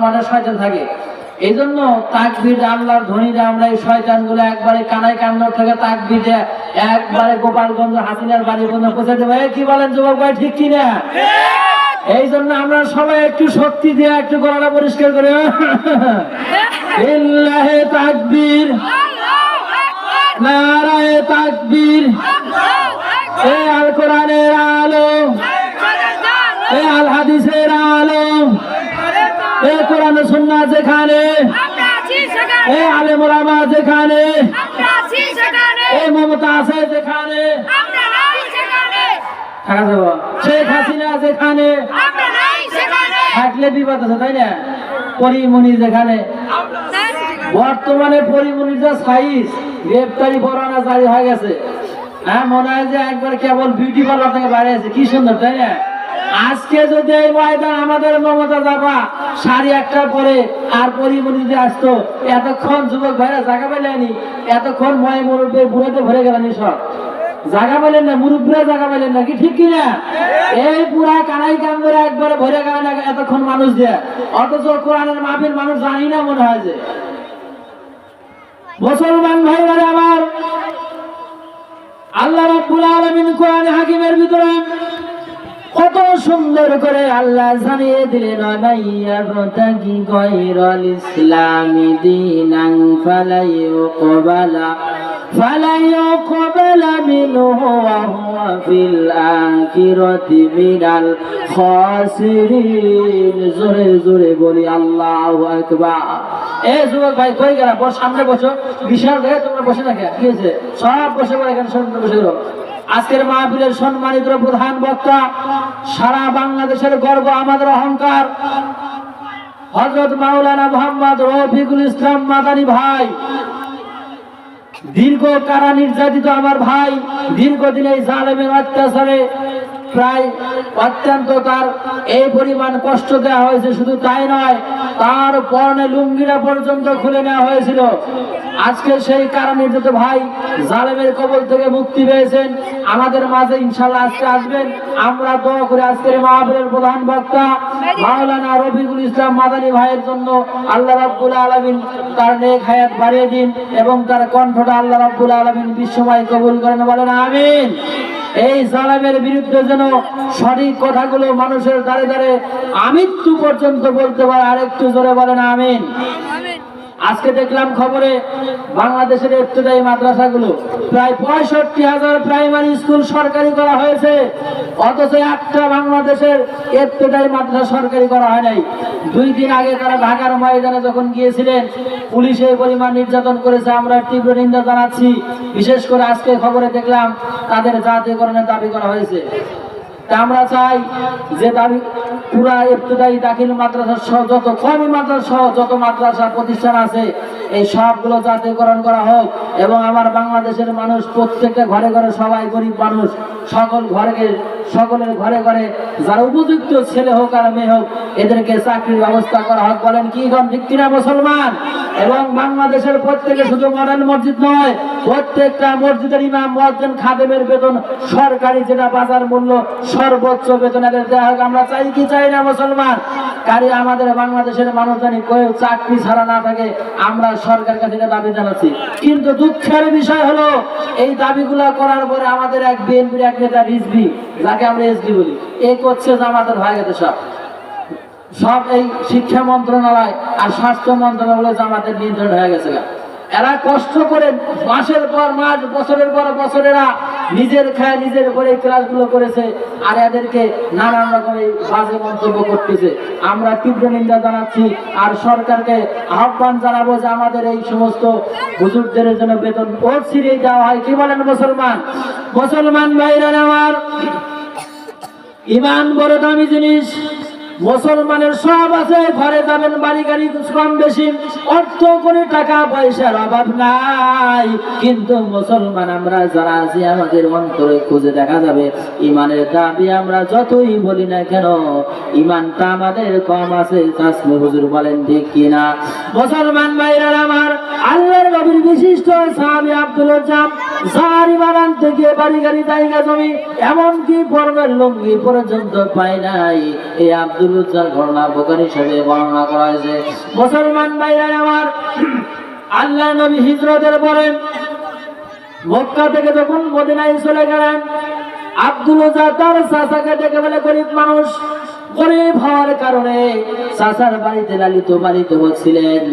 মানে শয়তান থাকে। এই জন্য তাকবীর আল্লাহর ধ্বনিতে আমরা এই শয়তানগুলো একবারে কানায় কান্নার থেকে তাকবীর দেয় একবারে গোপালগঞ্জ হাসিনার বাড়ি পর্যন্ত পৌঁছে দেবো। কি বলেন যুবক ভাই, ঠিক কিনা? এই জন্য আমরা সবাই একটু শক্তি দিয়ে একটু গলাটা পরিষ্কার করে লিল্লাহি তাকবীর, নারায়ে তাকবীর, এ আল কোরআনের আলো, এ আল হাদিসের আলো, এ কোরআন সুন্নাহ যেখানে, এ আলেম ওলামা যেখানে, এ মমতা আছে যেখানে, থাকা যাব, শেখ হাসিনা যেখানে থাকলে বিপদ আছে, তাই না? পরিমণি যেখানে, বর্তমানে পরিমণির যা সাইজ, গ্রেপ্তারি পরোয়ানা জারি হয়ে গেছে। হ্যাঁ, মনে হয় যে একবার কেবল বিউটি পার্লার থেকে বাইরে আছে, কি সুন্দর, তাই না? আজকে যদি এই ময়দান আমাদের মমতা যাবা সাড়ে 1টার পরে আর পরিমণি যদি আসতো, এতক্ষণ যুবক ভাইরা জায়গা পেলেনি, এতক্ষণ ময় মুরব্বী বুড়াতে ভরে গেলেন, সব জায়গা পেলেন না, মুরব্বীরা জায়গা পেলেন না, কি ঠিক কিনা? এই পুরা কানাই কাম করে একবারে ভরে গেলেন এতক্ষণ মানুষ দিয়ে, অথচ কোরআনের মাহফিল মানুষ জানি না মনে হয়। যে মুসলমান ভাইরা আমার, আল্লাহ রাব্বুল আলামিন কোরআন হাকিমের ভিতরে কত সুন্দর করে আল্লাহ জানিয়ে দিলেন, মাইয়াবতাগি গায়রাল ইসলামি দীনান ফালাইউকবালা মিনহু ওয়া হুয়া ফিল আখিরাতি মিনাল খাসিরিন। জোরে জোরে বলি আল্লাহু আকবার। এ যুবক ভাই কই গেলা? সামনে বসো, বিশাল জায়গা, তোমরা বসে না কেন? কি হয়েছে? সব বসে পড়ে, এখানে সামনে বসে গেল। আজকের মাহফিলের সম্মানিত প্রধান বক্তা, সারা বাংলাদেশের গর্ব, আমাদের অহংকার, হযরত মাওলানা মুহাম্মদ রফিকুল ইসলাম মাদানী ভাই, দীর্ঘ কারা নির্যাতিত আমার ভাই, দীর্ঘদিন এই জালেমের অত্যাচারে প্রায় অত্যন্ত তার এই পরিমাণ কষ্ট দেওয়া হয়েছে। শুধু তাই নয়, তার পরনে লুঙ্গিরা পর্যন্ত খুলে নেওয়া হয়েছিল। আজকে সেই কারা নির্যাতিত ভাই জালেমের কবল থেকে মুক্তি পেয়েছেন, আমাদের মাঝে ইনশাআল্লাহ আজকে আসবেন। আমরা দোয়া করে আজকের মাহফিলের প্রধান বক্তা মাওলানা রফিকুল ইসলাম মাদানী ভাইয়ের জন্য আল্লাহ রাব্বুল আলামিন তার নেক হায়াত বাড়িয়ে দিন এবং তার কণ্ঠটা আল্লাহ রাব্বুল আলামিন বিশ্বময় কবুল করেন, বলেন আমিন। এই জালেমের বিরুদ্ধে যেন সঠিক কথাগুলো মানুষের দ্বারে দ্বারে আমৃত্যু পর্যন্ত বলতে পারে, আরেকটু জোরে বলেন আমিন। আজকে দেখলাম খবরে বাংলাদেশের ইবতেদায়ী মাদ্রাসাগুলো প্রায় 65,000 প্রাইমারি স্কুল সরকারি করা হয়েছে, অথচ একটা বাংলাদেশের ইবতেদায়ী মাদ্রাসা সরকারি করা হয় নাই। 2 দিন আগে তারা ঢাকার ময়দানে যখন গিয়েছিলেন, পুলিশে পরিমাণ নির্যাতন করেছে, আমরা তীব্র নিন্দা জানাচ্ছি। বিশেষ করে আজকে খবরে দেখলাম তাদের জাতীয়করণের দাবি করা হয়েছে। আমরা চাই যে দাবি পুরা ইবতেদায়ী দাখিল মাদ্রাসা সহ যত কওমি মাদ্রাসা সহ যত মাদ্রাসা প্রতিষ্ঠান আছে এই সবগুলো জাতীয়করণ করা হোক এবং আমার বাংলাদেশের মানুষ প্রত্যেকটা ঘরে ঘরে, সবাই গরিব মানুষ, সকলের ঘরে ঘরে যারা উপযুক্ত ছেলে হোক আর মেয়ে হোক, এদেরকে চাকরির ব্যবস্থা করা হোক। বলেন কি গণ, ঠিক কিনা মুসলমান? এবং বাংলাদেশের প্রত্যেকে, শুধু মডার্ন মসজিদ নয়, প্রত্যেকটা মসজিদের ইমাম, মুয়াজ্জিন, খাদেমের বেতন সরকারি যেটা বাজার মূল্য সর্বোচ্চ বেতন এদের দেওয়া হোক। আমরা চাই কি চাই না মুসলমান? কারি আমাদের বাংলাদেশের মানুষ জানি কেউ চাকরি ছাড়া না থাকে, আমরা সরকারের কাছে দাবি জানাচ্ছি। কিন্তু দুঃখের বিষয় হলো এই দাবিগুলো করার পরে আমাদের এক বিএনপির এক নেতা রিজভী, যাকে আমরা এসডি বলি, এই করছে জামাতের ভাই গেছে সব এই শিক্ষা মন্ত্রণালয় আর স্বাস্থ্য মন্ত্রণালয় জামাতের নিয়ন্ত্রণ হয়ে গেছে। এরা কষ্ট করে মাসের পর মাস, বছরের পর বছর এরা নিজের খায় নিজের করে ক্লাসগুলো করেছে, আর এদেরকে নানান রকমের বাজে মন্তব্য করতেছে। আমরা তীব্র নিন্দা জানাচ্ছি আর সরকারকে আহ্বান জানাবো যে আমাদের এই সমস্ত হুজুরদের জন্য বেতন ওরসিরেই দেওয়া হয়। কি বলেন মুসলমান? মুসলমান ভাইরা আমার, ইমান বড় দামি জিনিস। মুসলমানের সব আছে, ঘরে যাবেন, বাড়ি গাড়ি কম বেশি, অর্থ কোনো টাকা পয়সার অভাব নাই, কিন্তু মুসলমান আমরা যারা আছি আমাদের অন্তরে খুঁজে দেখা যাবে ইমানের দাবি আমরা যতই বলি না কেন, ইমানটা আমাদের কম আছে। তাসমি হুজুর বলেন ঠিক কিনা? মুসলমান ভাইরা আমার, আল্লাহর নবীর বিশিষ্ট সাহাবী আব্দুল জাম জারি বানান থেকে বাড়ি গাড়ি জায়গা জমি এমনকি পরনের লুঙ্গি পর্যন্ত পায় নাই। এই আব্দুল উজ্জার ঘটনা বুখারী শরীফে বর্ণনা করা হয়েছে। মুসলমান ভাইরা আমার, আল্লাহ নবী হিজরতের পরে মক্কা থেকে যখন মদিনায় চলে গেলেন, আব্দুল উজ্জা তার চাচাকে ডেকে বলে, গরিব মানুষ, গরিব হওয়ার কারণে চাচার বাড়িতে লালিত পালিত হচ্ছিলেন।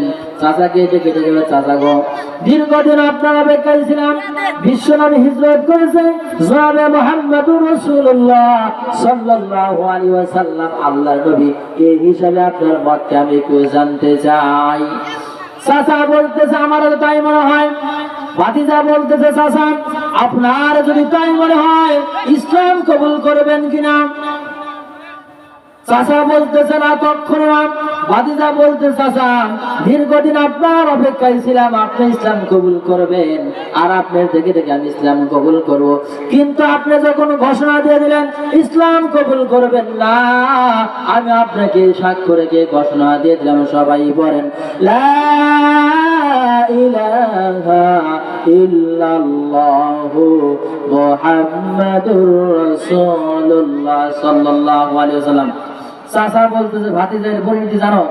চাচাকে ডেকে ডেকে বলে, চাচা গো, দীর্ঘদিন আপনার অপেক্ষায় ছিলাম, বিশ্বনবী হিজরত করেছে, জনাবে মুহাম্মদুর রাসূলুল্লাহ সাল্লাল্লাহু আলাইহি ওয়াসাল্লাম আল্লাহর নবী, এই হিসাবে আপনার মতকে আমি একটু জানতে চাই। চাচা বলতেছে, আমারও তাই মনে হয়। ভাতিজা বলতেছে, চাচা আপনার যদি তাই মনে হয় ইসলাম কবুল করবেন কিনা? চাচা বলতেছে, না তখন না। ভাতিজা বলতে, চাচা দীর্ঘদিন আপনার অপেক্ষায় ছিলাম, আপনি ইসলাম কবুল করবেন, আর আপনার থেকে থেকে আমি ইসলাম কবুল করব, কিন্তু আপনি যখন ঘোষণা দিয়ে দিলেন ইসলাম কবুল করবেন না, আমি আপনাকে সাক্ষ্য রেখে ঘোষণা দিয়ে দিলাম, সবাই বলেন লা ইলাহা ইল্লাল্লাহু মুহাম্মাদুর রাসূলুল্লাহ সাল্লাল্লাহু আলাইহি ওয়াসাল্লাম। চাচা বলতেছে, ভাতিজার পরিণতি জানো?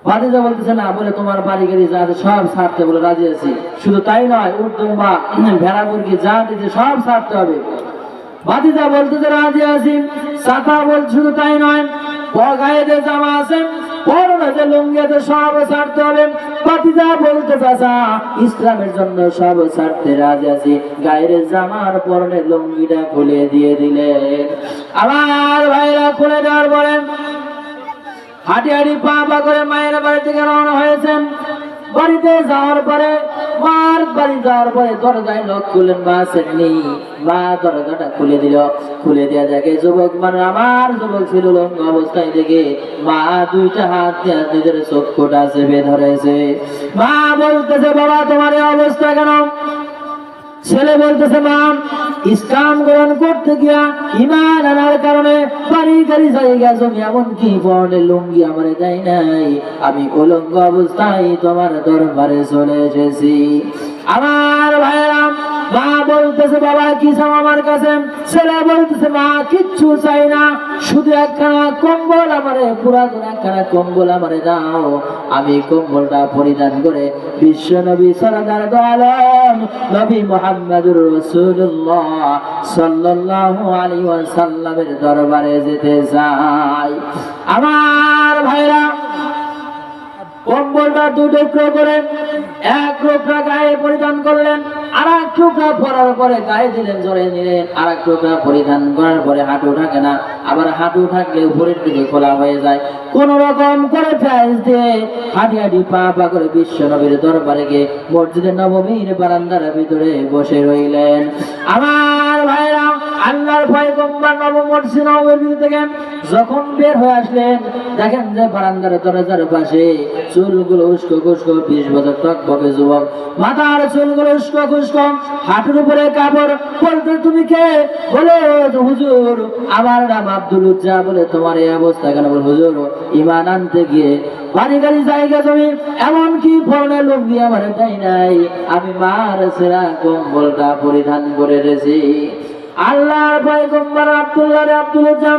ভাতিজা বলতেছে, না। বলে, তোমার বাড়ি গাড়ি যা আছে সব ছাড়তে বলে রাজি আছি, শুধু তাই নয়, উর্দু বা ভেড়া মুরগি যা দিতে সব ছাড়তে হবে। ভাতিজা বলতেছে, রাজি আছি। চাচা বলছে, শুধু তাই নয়, গায়ে যে জামা আছে, পরনে যে লুঙ্গি আছে, সব ছাড়তে হবে। ভাতিজা বলতে, চাচা ইসলামের জন্য সব ছাড়তে রাজি আছি। গায়ের জামার পরনে লুঙ্গিটা খুলে দিয়ে দিলেন। আমার ভাইরা খুলে দেওয়ার পরে হাঁটি হাঁটি পা পা করে মায়ের বাড়ি থেকে রওনা হয়েছেন। বাড়িতে যাওয়ার পরে, মার বাড়ি যাওয়ার পরে দরজায় লক খুললেন, মা আসেননি। মা দরজাটা খুলে দিল। খুলে দেওয়া দেখে যুবক, মানে আমার যুবক ছিল লঙ্গ অবস্থায়, দেখে মা দুইটা হাত দিয়ে নিজের চক্ষুটা চেপে ধরেছে। মা বলতেছে, বাবা তোমার এই অবস্থা কেন? ছেলে বলতেছে, মা ইসলাম গ্রহণ করতে গিয়া ঈমান আনার কারণে বাড়ি গাড়ি জায়গা জমি এমনকি পরনের লুঙ্গি আমার দেয় নাই, আমি উলঙ্গ অবস্থায় তোমার দরবারে চলে এসেছি। আমার ভাইরা, মা বলতেছে, বাবা কি চাও আমার কাছে? ছেলে বলতেছে, মা কিচ্ছু চাই না, শুধু একখানা কম্বল আমারে, পুরাতন একখানা কম্বল আমারে দাও, আমি কম্বলটা পরিধান করে বিশ্ব নবী সরদার দো আলম নবী মুহাম্মদুর রাসূলুল্লাহ সাল্লাল্লাহু আলাইহি ওয়াসাল্লামের দরবারে যেতে চাই। আমার ভাইরা, কম্বলটা দু টুকরো করে এক টুকরা গায়ে পরিধান করলেন, আর এক টুকরা পরার পরে গায়ে দিলেন, জড়ে নিলেন। আর এক টুকরা পরিধান করার পরে হাঁটু থাকে না, আবার হাঁটু থাকলে উপরের দিকে খোলা হয়ে যায়। কোন রকম করে ফ্যাস দিয়ে হাঁটি হাঁটি পা পা করে বিশ্ব নবীর দরবারে গিয়ে মসজিদে নববীর বারান্দার ভিতরে বসে রইলেন। আমার ভাইরা, আল্লাহর পয়গম্বর নবম মসজিদ নববীর থেকে যখন বের হয়ে আসলেন, দেখেন যে বারান্দার দরজার পাশে চুলগুলো উস্কো খুস্কো, 20 বছর টকবকে যুবক, মাথার চুলগুলো উস্কো খুস্কো, হাঁটুর উপরে কাপড়। বলতে, তুমি কে? বলে, হুজুর আমার নাম আব্দুল উজ্জা। বলে, তোমার এই অবস্থা কেন? বলে, হুজুর ঈমান আনতে গিয়ে বাড়ি গাড়ি জায়গা জমি এমনকি পরনের লুঙ্গি আমার দেয় নাই, আমি মার ছেঁড়া কম্বলটা পরিধান করে রেছি। আল্লাহর পয়গম্বর আব্দুল্লাহ রে আব্দুল উজ্জা,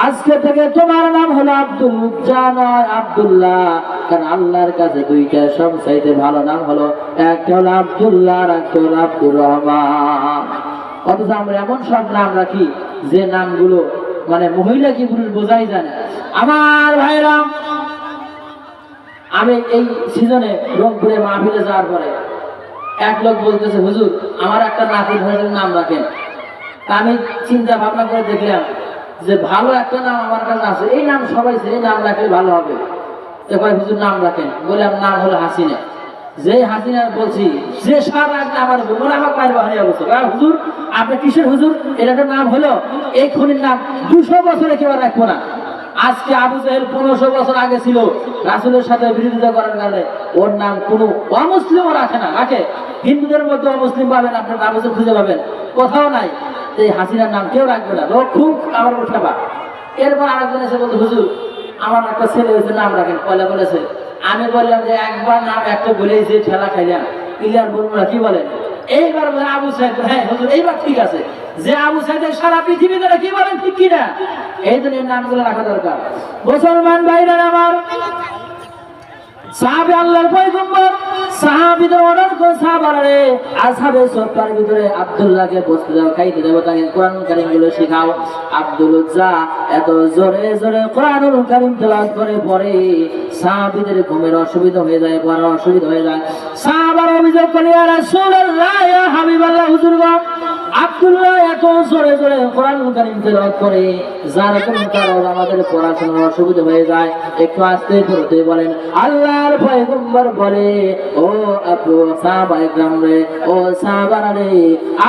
আজকে থেকে তোমার নাম হলো আব্দুল উজ্জা নয় আব্দুল্লাহ, কারণ আল্লাহর কাছে দুইটা সবচাইতে ভালো নাম হলো, একটা হলো আব্দুল্লাহ আর একটা হলো আব্দুর রহমান। অথচ আমরা এমন সব নাম রাখি যে নামগুলো মানে মহিলা কি পুরুষ বোঝাই যায় না। আমার ভাইরা, আমি এই সিজনে রংপুরে মাহফিলে যাওয়ার পরে এক লোক বলতেছে, হুজুর আমার একটা নাতি ধরে নাম রাখেন। আমি চিন্তা ভাবনা করে দেখলাম যে ভালো একটা নাম আমার কাছে আছে, এই নাম সবাই এই নাম রাখলে ভালো হবে। তো কয়, হুজুর নাম রাখেন। বলে, আমার নাম হলো হাসিনা। যে হাসিনা বলছি, যে সারা আমার মনে আমার পায়ের বাহারি অবস্থা। হুজুর আপনি কিসের হুজুর? এটা একটা নাম হলো, এই খুনির নাম 200 বছরে কেউ রাখবো না। আজকে আবু জাহেল 1500 বছর আগে ছিল, রাসূলের সাথে বিরোধিতা করার কারণে ওর নাম কোনো অমুসলিমও রাখে না। রাখে হিন্দুদের মধ্যে অমুসলিম পাবেন, আপনার আবু জাহেল খুঁজে পাবেন, কোথাও নাই। এই হাসিনার নাম কেউ রাখবে না, লোক খুব আমার উঠাবা। এরপর আরেকজন এসে বলছে, হুজুর আমার একটা ছেলে হয়েছে, নাম রাখেন। পয়লা বলেছে। আমি বললাম যে একবার নাম একটা বলেই যে ঠেলা খাইলাম, ক্লিয়ার বলবো না, কি বলেন? এইবার বলে আবু সাইদ, হ্যাঁ হুজুর এইবার ঠিক আছে, যে আবু সাইদের সারা পৃথিবীতে কি বলেন ঠিক কিনা, এই জন্য নামগুলো রাখা দরকার। মুসলমান ভাইরা আমার, সাহাবী আল্লাহর পয়গম্বর সাহাবীদের অর্ডার করে সাহাবারে আসহাবে সফার ভিতরে আব্দুল্লাহকে বসতে দাও, খাইতে দেব, তাকে কোরআন কারীম গুলো শেখাও। আব্দুল উজ্জা এত জোরে জোরে কোরআনুল কারীম তেলাওয়াত করে পড়ে সাহাবীদের ঘুমের অসুবিধা হয়ে যায়, পড়ার অসুবিধা হয়ে যায়। সাহাবারা অভিযোগ করে, ইয়া রাসূলুল্লাহ, ইয়া হাবিবাল্লাহ, হুজুর গো আব্দুল্লাহ এত জোরে জোরে কোরআনুল কারীম তেলাওয়াত করে যার কারণে আমাদের পড়াশোনার অসুবিধা হয়ে যায়, একটু আস্তে পড়তে বলেন। আল্লাহর পয়গম্বর বলে, ও আপু সাহাবায়ে کرام রে, ও সাহাবারা রে,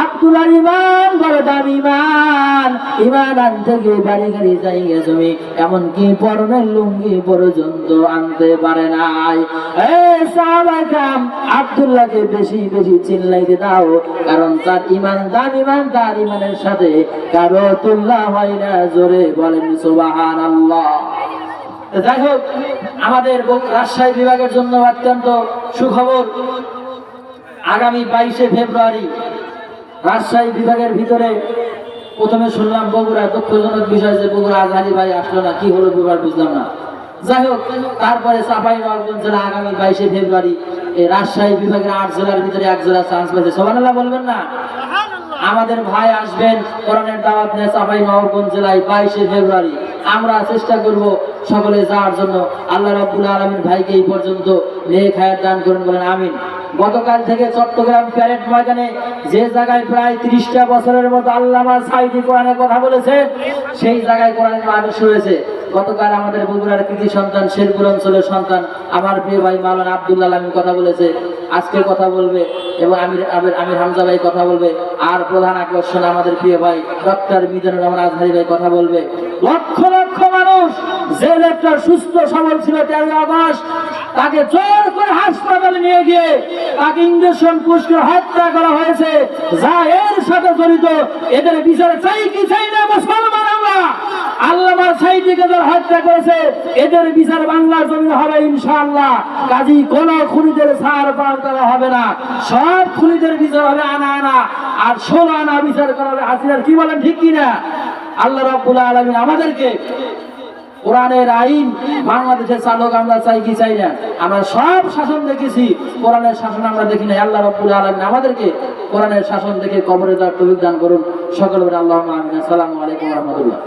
আব্দুল্লাহর ঈমান বড় দামি ঈমান, ঈমান আনতে গিয়ে বাড়ি গাড়ি জায়গা জমি এমনকি পরনের লুঙ্গি পর্যন্ত আনতে পারে নাই। এই সাহাবায়ে کرام আব্দুল্লাহকে বেশি বেশি চিল্লাইতে দাও, কারণ তার ঈমান দামি ঈমান, তার ঈমানের সাথে কারো তুলনা হয় না। জোরে বলেন সুবহানাল্লাহ। যাই হোক, আমাদের রাজশাহী বিভাগের জন্য অত্যন্ত সুখবর, আগামী 22শে ফেব্রুয়ারি রাজশাহী বিভাগের ভিতরে প্রথমে শুনলাম বগুড়া, দুঃখজনক বিষয় যে বগুড়া আজহারি ভাই আসলো না, কি হলো বিভাগ বুঝলাম না। যাই হোক, তারপরে চাঁপাইনবাবগঞ্জ জেলা আগামী 22শে ফেব্রুয়ারি এই রাজশাহী বিভাগের 8 জেলার ভিতরে 1 জেলা চান্স পেয়েছে। সুবহানাল্লাহ বলবেন না? আমাদের ভাই আসবেন কোরআনের দাওয়াত নিয়ে চাঁপাইনবাবগঞ্জ জেলায় 22শে ফেব্রুয়ারি। আমরা চেষ্টা করব সকলে যাওয়ার জন্য। আল্লাহ রাব্বুল আলামিন ভাইকে এই পর্যন্ত নেক হায়াত দান করুন, বলেন আমিন। গতকাল থেকে চট্টগ্রাম প্যারেড ময়দানে যে জায়গায় প্রায় 30টা বছরের মতো আল্লামা সাঈদী কোরআনের কথা বলেছেন, সেই জায়গায় কোরআনের মানুষ হয়েছে। গতকাল আমাদের বগুড়ার কৃতি সন্তান, শেরপুর অঞ্চলের সন্তান আমার প্রিয় ভাই মাওলানা আব্দুল্লাহ আলামিন কথা বলেছে, আজকে কথা বলবে, এবং আমির হামজা ভাই কথা বলবে, আর প্রধান আকর্ষণ আমাদের প্রিয় ভাই ডক্টর মিজানুর রহমান আজহারি ভাই কথা বলবে। লক্ষ লক্ষ মানুষ, যে লোকটা সুস্থ সবল ছিল 13 আগস্ট, তাকে জোর করে হাসপাতালে নিয়ে গিয়ে তাকে ইঞ্জেকশন পুশ করে হত্যা করা হয়েছে। যা এর সাথে জড়িত, এদের বিচার চাই কি চাই না মুসলমান আমরা? আল্লামা সাঈদীকে যারা হত্যা করেছে, এদের বিচার বাংলার জমিনে হবে ইনশাআল্লাহ। কাজী কোন খুনিদের ছাড় পার করা হবে না, সব খুনিদের বিচার হবে আনা আনা, আর 16 আনা বিচার করা হবে হাসিনার। কি বলেন ঠিক কিনা? আল্লাহ রাব্বুল আলামিন আমাদেরকে কোরআনের আইন বাংলাদেশের চালক আমরা চাই কি চাই না? আমরা সব শাসন দেখেছি, কোরআনের শাসন আমরা দেখি না। আল্লাহ রাব্বুল আলামিন আমাদেরকে কোরআনের শাসন দেখে কবরে যাওয়ার তৌফিক দান করুন। সকলে বলেন আল্লাহুম্মা আমিন। আসসালামু আলাইকুম ওয়া রাহমাতুল্লাহ।